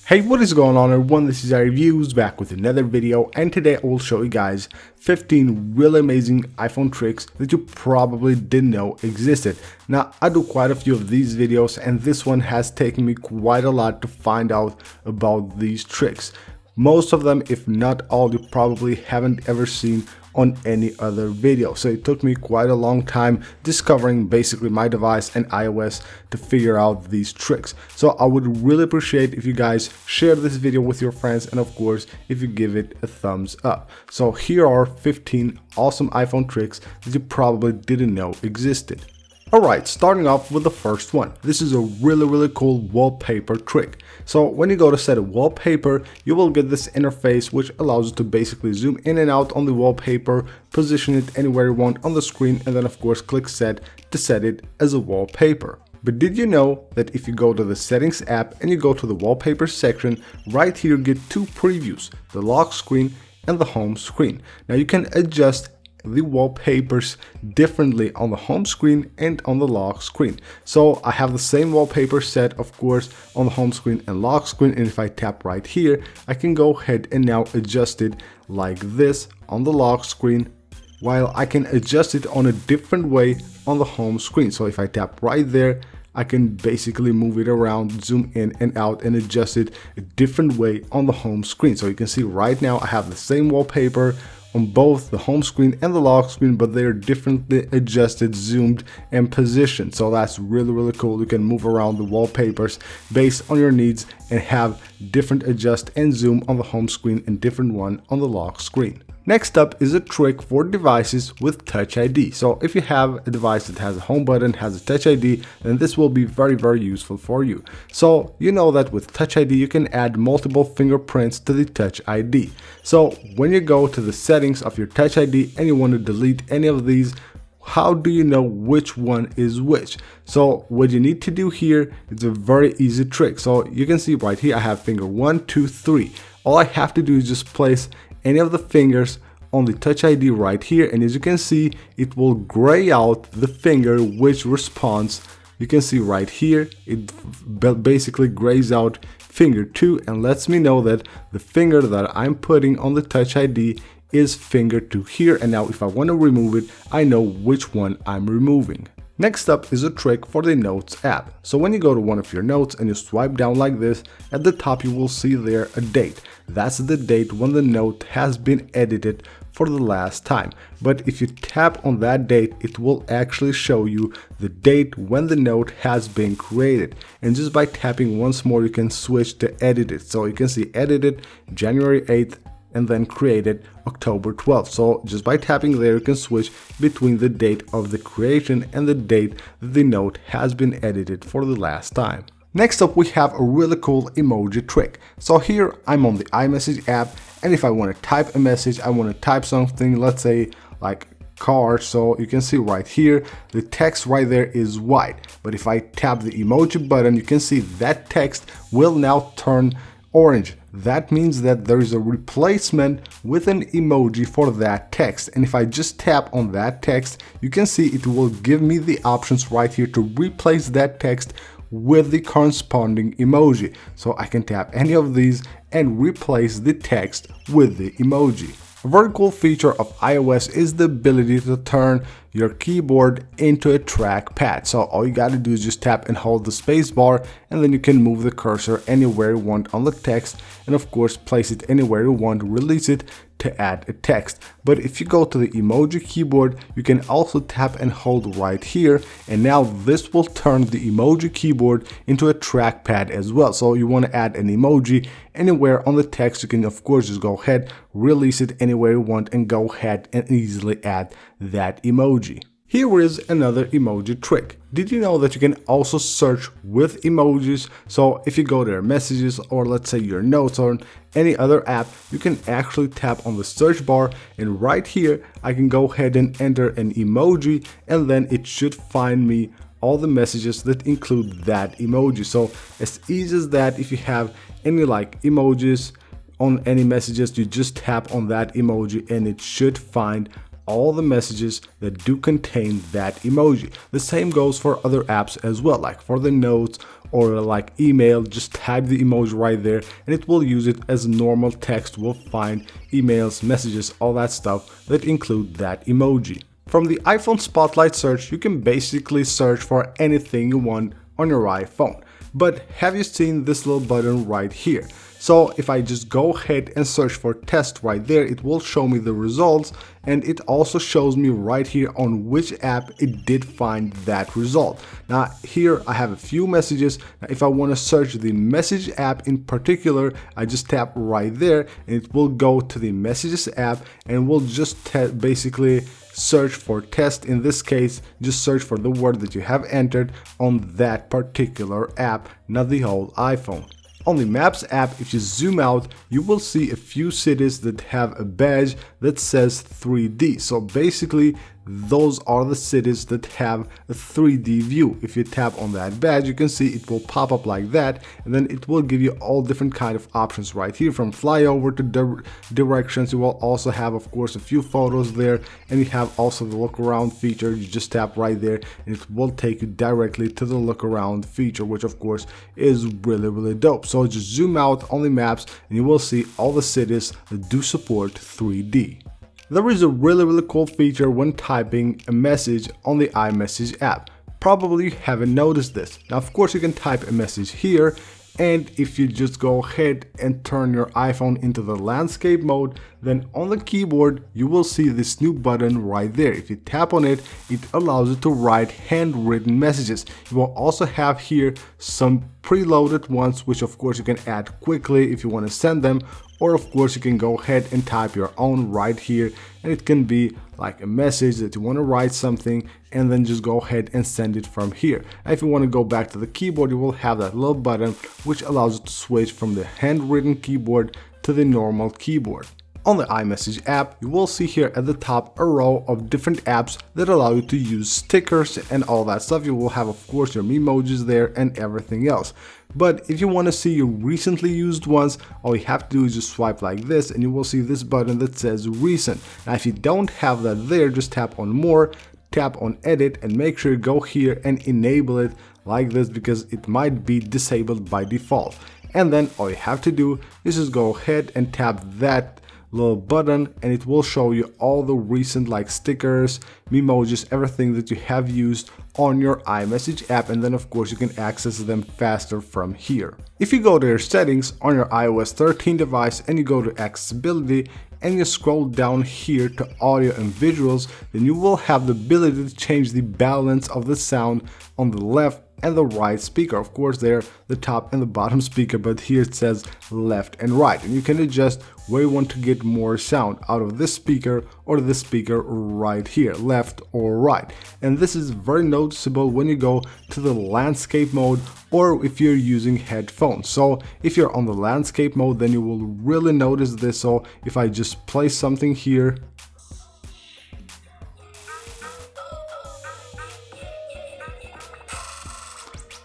Hey, what is going on everyone? This is iReviews back with another video, and today I will show you guys 15 really amazing iPhone tricks that you probably didn't know existed. Now, I do quite a few of these videos, and this one has taken me quite a lot to find out about these tricks. Most of them, if not all, you probably haven't ever seen on any other video. So it took me quite a long time discovering basically my device and iOS to figure out these tricks. So I would really appreciate if you guys share this video with your friends, and of course if you give it a thumbs up. So here are 15 awesome iPhone tricks that you probably didn't know existed. Alright, starting off with the first one. This is a really cool wallpaper trick. So when you go to set a wallpaper, you will get this interface which allows you to basically zoom in and out on the wallpaper, position it anywhere you want on the screen, and then of course click set to set it as a wallpaper. But did you know that if you go to the settings app and you go to the wallpaper section, right here you get two previews, the lock screen and the home screen. Now you can adjust the wallpapers differently on the home screen and on the lock screen. So I have the same wallpaper set, of course, on the home screen and lock screen, and if I tap right here, I can go ahead and now adjust it like this on the lock screen, while I can adjust it on a different way on the home screen. So if I tap right there, I can basically move it around, zoom in and out, and adjust it a different way on the home screen. So you can see right now I have the same wallpaper on both the home screen and the lock screen, but they're differently adjusted, zoomed, and positioned. So that's really cool. You can move around the wallpapers based on your needs and have different adjust and zoom on the home screen and different one on the lock screen. Next up is a trick for devices with Touch ID. So if you have a device that has a home button, has a Touch ID, then this will be very useful for you. So you know that with Touch ID you can add multiple fingerprints to the Touch ID. So when you go to the settings of your Touch ID and you want to delete any of these, how do you know which one is which? So what you need to do here is a very easy trick. So you can see right here I have finger 1, 2, 3. All I have to do is just place any of the fingers on the Touch ID right here, and as you can see, it will gray out the finger which responds. You can see right here it basically grays out finger 2 and lets me know that the finger that I'm putting on the Touch ID is finger 2 here, and now if I want to remove it, I know which one I'm removing. Next up is a trick for the Notes app. So when you go to one of your notes and you swipe down like this, at the top you will see there a date. That's the date when the note has been edited for the last time. But if you tap on that date, it will actually show you the date when the note has been created. And just by tapping once more, you can switch to edited. So you can see edited January 8th and then created October 12th. So just by tapping there, you can switch between the date of the creation and the date that the note has been edited for the last time. Next up, we have a really cool emoji trick. So here I'm on the iMessage app, and if I want to type a message, I want to type something, let's say like car. So you can see right here, the text right there is white. But if I tap the emoji button, you can see that text will now turn orange. That means that there is a replacement with an emoji for that text, and if I just tap on that text, you can see it will give me the options right here to replace that text with the corresponding emoji. So I can tap any of these and replace the text with the emoji. A very cool feature of iOS is the ability to turn your keyboard into a trackpad. So all you gotta do is just tap and hold the space bar, and then you can move the cursor anywhere you want on the text, and of course place it anywhere you want, release it to add a text. But if you go to the emoji keyboard, you can also tap and hold right here, and now this will turn the emoji keyboard into a trackpad as well. So you want to add an emoji anywhere on the text, you can of course just go ahead, release it anywhere you want, and go ahead and easily add that emoji. Here is another emoji trick. Did you know that you can also search with emojis? So if you go to your messages, or let's say your notes, or any other app, you can actually tap on the search bar, and right here I can go ahead and enter an emoji, and then it should find me all the messages that include that emoji. So as easy as that, if you have any like emojis on any messages, you just tap on that emoji and it should find all the messages that do contain that emoji. The same goes for other apps as well, like for the notes or like email, just type the emoji right there and it will use it as normal text. Will find emails, messages, all that stuff that include that emoji. From the iPhone Spotlight search, you can basically search for anything you want on your iPhone. But have you seen this little button right here? So if I just go ahead and search for test right there, it will show me the results, and it also shows me right here on which app it did find that result. Now here I have a few messages. Now, if I want to search the message app in particular, I just tap right there and it will go to the messages app and will just basically search for test. In this case, just search for the word that you have entered on that particular app, not the whole iPhone. On the Maps app, if you zoom out, you will see a few cities that have a badge that says 3D. So basically, those are the cities that have a 3D view. If you tap on that badge, you can see it will pop up like that, and then it will give you all different kind of options right here, from flyover to directions. You will also have, of course, a few photos there, and you have also the look around feature. You just tap right there and it will take you directly to the look around feature, which of course is really dope. So just zoom out on the maps and you will see all the cities that do support 3D. There is a really cool feature when typing a message on the iMessage app. Probably you haven't noticed this. Now of course you can type a message here, and if you just go ahead and turn your iPhone into the landscape mode, then on the keyboard you will see this new button right there. If you tap on it, it allows you to write handwritten messages. You will also have here some preloaded ones, which of course you can add quickly if you want to send them, or of course you can go ahead and type your own right here, and it can be like a message that you want to write something and then just go ahead and send it from here. And if you want to go back to the keyboard, you will have that little button which allows you to switch from the handwritten keyboard to the normal keyboard. On the iMessage app, you will see here at the top a row of different apps that allow you to use stickers and all that stuff. You will have, of course, your Memojis there and everything else. But if you want to see your recently used ones, all you have to do is just swipe like this and you will see this button that says recent. Now if you don't have that there, just tap on more, tap on edit, and make sure you go here and enable it like this, because it might be disabled by default. And then all you have to do is just go ahead and tap that little button and it will show you all the recent like stickers, Memojis, everything that you have used on your iMessage app, and then of course you can access them faster from here. If you go to your settings on your iOS 13 device and you go to accessibility and you scroll down here to audio and visuals, then you will have the ability to change the balance of the sound on the left and the right speaker. Of course they're the top and the bottom speaker, but here it says left and right, and you can adjust where you want to get more sound out of this speaker or this speaker right here, left or right. And this is very noticeable when you go to the landscape mode or if you're using headphones. So if you're on the landscape mode, then you will really notice this. So if I just play something here,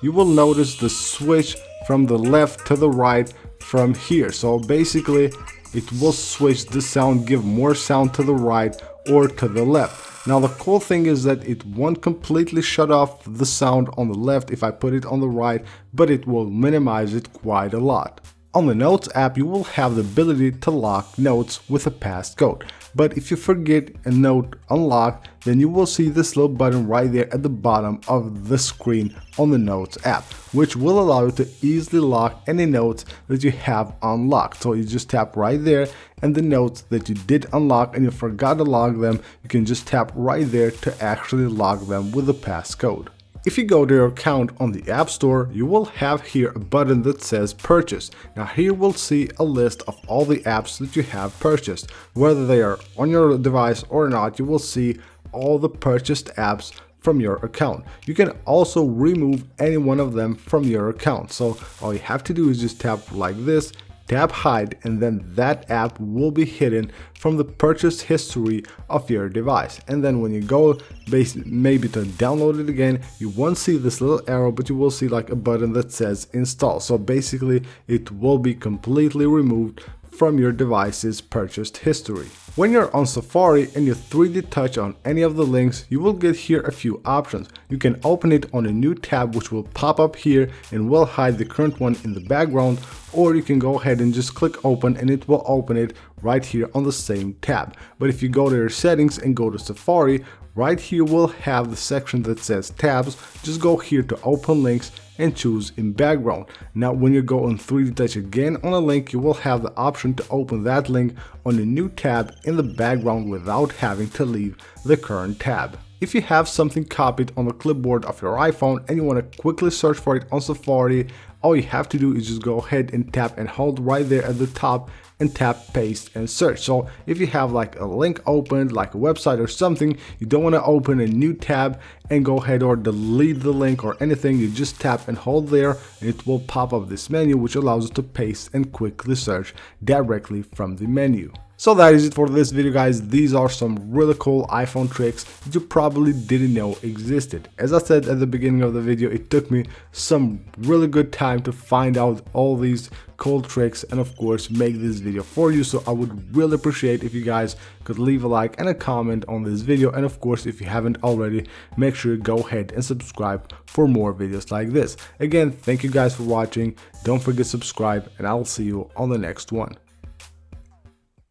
you will notice the switch from the left to the right from here. So basically it will switch the sound, give more sound to the right or to the left. Now the cool thing is that it won't completely shut off the sound on the left if I put it on the right, but it will minimize it quite a lot. On the Notes app, you will have the ability to lock notes with a passcode. But if you forget a note unlocked, then you will see this little button right there at the bottom of the screen on the Notes app, which will allow you to easily lock any notes that you have unlocked. So you just tap right there, and the notes that you did unlock and you forgot to lock them, you can just tap right there to actually lock them with a passcode. If you go to your account on the App Store, you will have here a button that says Purchase. Now here we'll see a list of all the apps that you have purchased. Whether they are on your device or not, you will see all the purchased apps from your account. You can also remove any one of them from your account. So all you have to do is just tap like this, tap hide, and then that app will be hidden from the purchase history of your device. And then when you go maybe to download it again, you won't see this little arrow, but you will see like a button that says install. So basically it will be completely removed from your device's purchased history. When you're on Safari and you 3D touch on any of the links, you will get here a few options. You can open it on a new tab which will pop up here and will hide the current one in the background, or you can go ahead and just click open and it will open it right here on the same tab. But if you go to your settings and go to Safari, right here we'll have the section that says tabs. Just go here to open links and choose in background. Now when you go on 3D touch again on a link, you will have the option to open that link on a new tab in the background without having to leave the current tab. If you have something copied on the clipboard of your iPhone and you want to quickly search for it on Safari, all you have to do is just go ahead and tap and hold right there at the top and tap paste and search. So if you have like a link opened, like a website or something, you don't want to open a new tab and go ahead or delete the link or anything, you just tap and hold there and it will pop up this menu which allows us to paste and quickly search directly from the menu. So that is it for this video, guys. These are some really cool iPhone tricks that you probably didn't know existed. As I said at the beginning of the video, it took me some really good time to find out all these cool tricks and of course make this video for you. So I would really appreciate if you guys could leave a like and a comment on this video, and of course if you haven't already, make sure you go ahead and subscribe for more videos like this. Again, thank you guys for watching. Don't forget to subscribe and I'll see you on the next one.